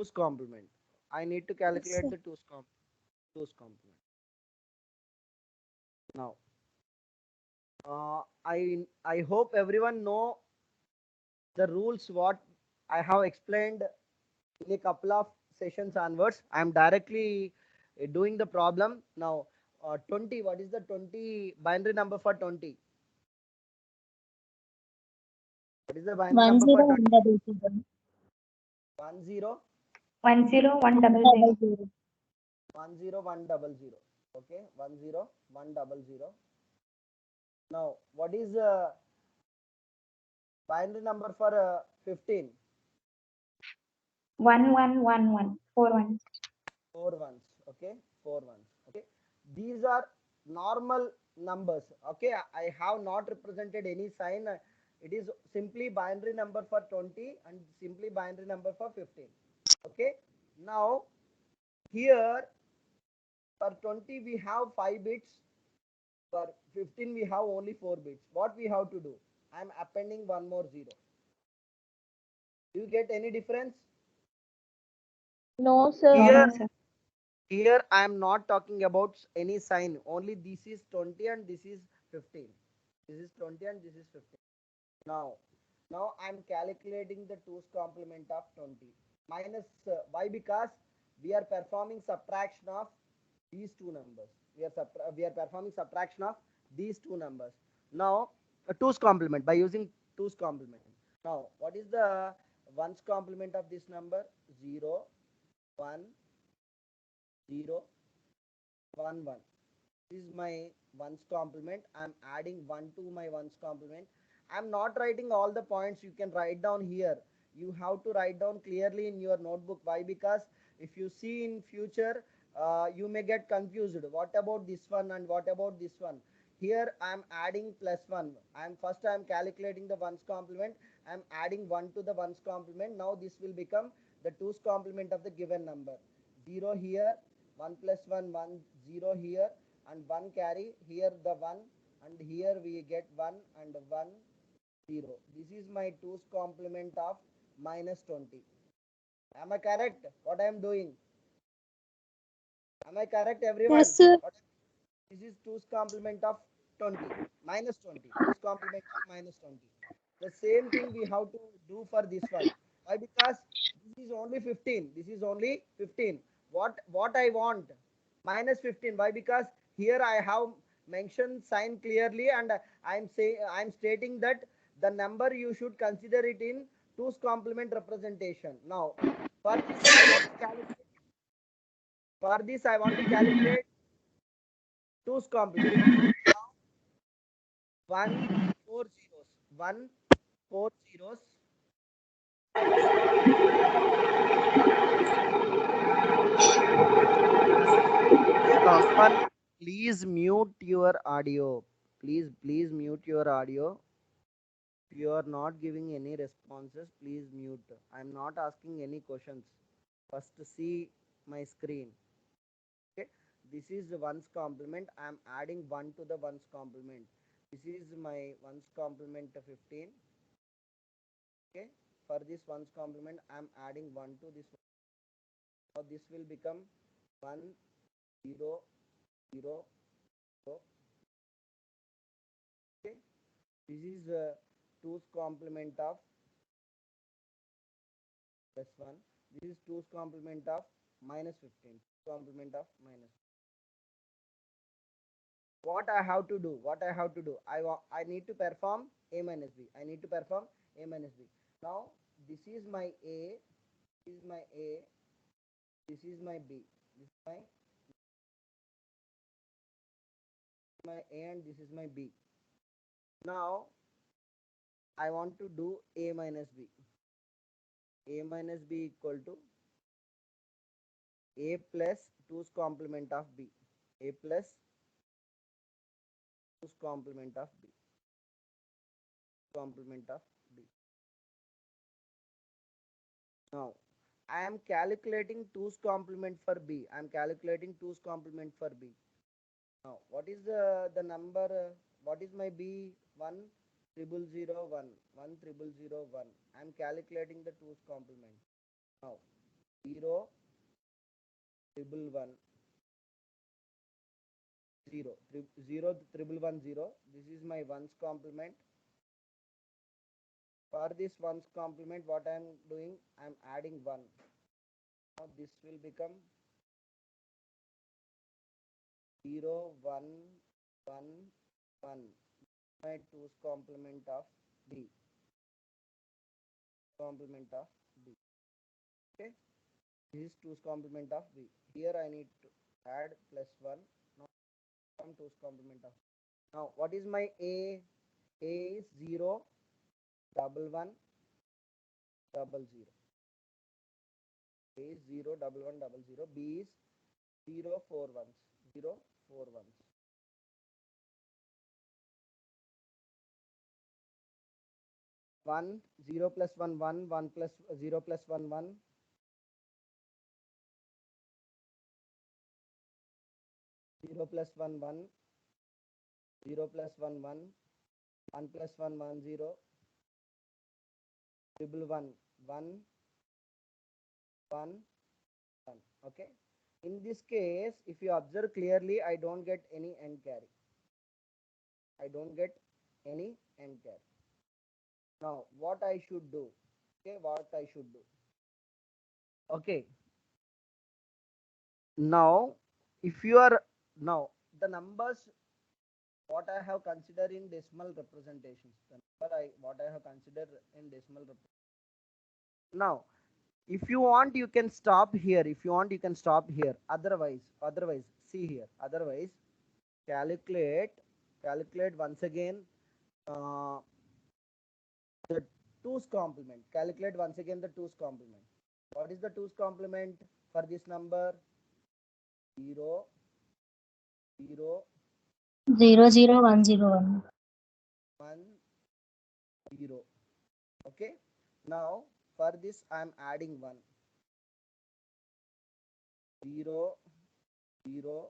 2's complement. I need to Yes, calculate sir. the 2's complement. Now, I hope everyone know the rules what I have explained in a couple of sessions onwards. I am directly doing the problem now. 20. What is the 20 binary number for 20? What is the binary One number for zero 20? one double zero. 10 Double 10100. zero. 10100. Okay, 10100. Now, what is binary number for 15? 1111. 4 1. Four ones. Okay, four ones. Okay, these are normal numbers. Okay, I have not represented any sign. It is simply binary number for 20 and simply binary number for 15. Okay, now here for 20 we have 5 bits, for 15 we have only 4 bits. What we have to do? I am appending one more zero. Do you get any difference? No, sir. Here, No, sir. here I am not talking about any sign. Only this is 20 and this is 15. This is 20 and this is 15. Now, now I am calculating the 2's complement of 20 minus why? Because we are performing subtraction of these two numbers. We are performing subtraction of these two numbers. Now, 2's complement by using 2's complement. Now, what is the 1's complement of this number? 0, 1, 0, 1, 1. This is my 1's complement. I'm adding 1 to my 1's complement. I'm not writing all the points. You can write down here. You have to write down clearly in your notebook. Why? Because if you see in future, you may get confused. What about this one and what about this one? Here I'm adding plus 1. I'm calculating the 1's complement. I'm adding 1 to the 1's complement. Now this will become the 2's complement of the given number. 0 here, 1 plus 1, 1, 0 here, and 1 carry here the 1, and here we get 1 and 1, 0. This is my 2's complement of minus 20. Am I correct? What I am doing? Am I correct, everyone? Yes, sir. This is 2's complement of 20 minus 20. 2's complement of minus 20. The same thing we have to do for this one. Why? Because this is only 15. This is only 15. What I want? Minus 15. Why? Because here I have mentioned sign clearly, and I'm stating that the number you should consider it in 2's complement representation. Now, for this I want to calculate. For this I want to calculate 2's complement. One four zeros. One four zeros. Someone please mute your audio. Please mute your audio. If you are not giving any responses, please mute. I'm not asking any questions. First see my screen. Okay. This is one's complement. I'm adding 1 to the one's complement. This is my one's complement 15. Okay. For this one's complement, I'm adding 1 to this one. Now this will become 1, 0, 0, 0. Okay. This is 2's complement of plus 1. This is 2's complement of minus 15. Complement of minus. What I have to do? What I have to do? I need to perform a minus b. I need to perform a minus b. Now this is my a. This is my a. This is my b. This is my a and this is my b. Now I want to do a minus b. A minus b equal to a plus 2's complement of b. A plus 2's complement of b. Complement of b. Now I am calculating 2's complement for b. I am calculating 2's complement for b. Now what is the number? What is my b? 1 triple 0 1 1 triple 0 1. I am calculating the 2's complement. Now 0, triple one, 0, 0, triple one, 0. This is my ones complement. For this ones complement, what I am doing, I am adding 1. Now this will become 0, 1, 1, 1. My 2's complement of B. Complement of B. Okay. This is 2's complement of B. Here I need to add plus 1. Now from 2's complement of. Now what is my A? A is 0, double 1, double 0. A is 0, double 1, double 0. B is 0, 4 ones. 0, 4 ones. 1, 0 plus 1, 1, 1 plus 0 plus 1, 1. 0 plus 1, 1. 0 plus 1, 1. 1 plus 1, 1, 0. Triple 1, 1, 1, 1. Okay. In this case, if you observe clearly, I don't get any end carry. I don't get any end carry. Now, what I should do? Okay, what I should do? Okay. Now, if you are now the numbers what I have considered in decimal representations, the number what I have considered in decimal representation. Now, if you want, you can stop here. If you want, you can stop here. Otherwise, see here. Otherwise, calculate once again uh, the 2's complement. Calculate once again the 2's complement. What is the 2's complement for this number? 0, 0, 00101. 1, 0. Okay. Now for this I am adding 1. 0, 0,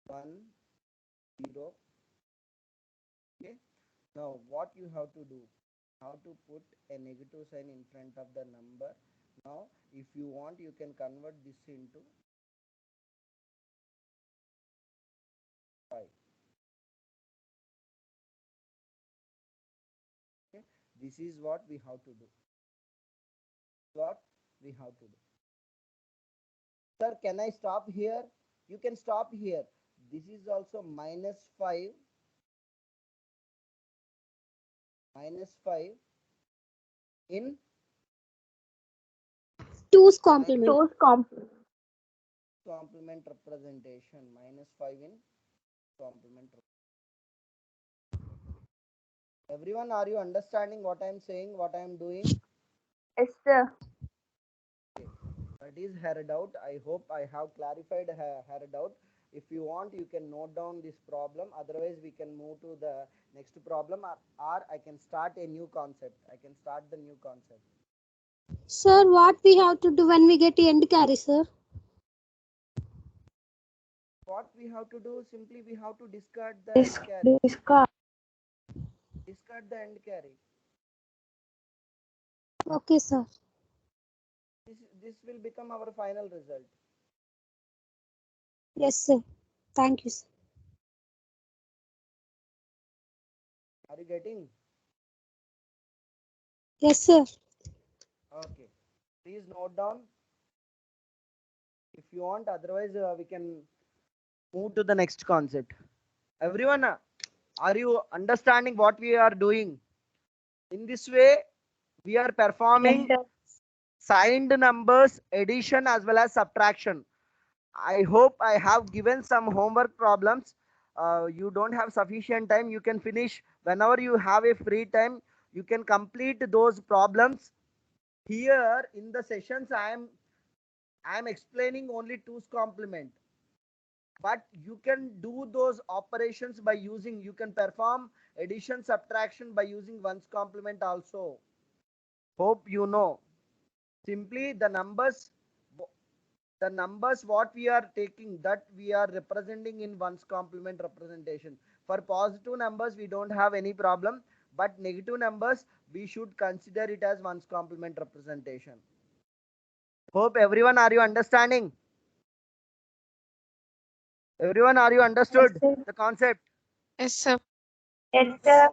1, 0. Okay. Now what you have to do? How to put a negative sign in front of the number. Now if you want, you can convert this into 5. Okay. This is what we have to do. What we have to do. Sir, can I stop here? You can stop here. This is also minus 5. Minus 5 in 2's complement. Complement representation. Minus 5 in complement. Everyone, are you understanding what I am saying, what I am doing? Yes, sir. Okay. That is her doubt. I hope I have clarified her doubt. If you want, you can note down this problem. Otherwise, we can move to the next problem, or I can start a new concept. I can start the new concept. Sir, what we have to do when we get end carry, sir? What we have to do? Simply we have to discard the end carry. Discard the end carry. Okay, sir. This will become our final result. Yes, sir. Thank you, sir. Are you getting? Yes, sir. Okay. Please note down if you want. Otherwise, we can move to the next concept. Everyone, are you understanding what we are doing? In this way, we are performing Yes, sir. signed numbers addition as well as subtraction. I hope I have given some homework problems. You don't have sufficient time. You can finish whenever you have a free time. You can complete those problems. Here in the sessions, I am explaining only 2's complement. But you can do those operations by using, you can perform addition subtraction by using 1's complement also. Hope you know. Simply the numbers what we are taking, that we are representing in 1's complement representation. For positive numbers we don't have any problem, but negative numbers we should consider it as 1's complement representation. Hope everyone, are you understanding? Everyone, are you understood Yes, sir. the concept? Yes, sir. Yes, sir.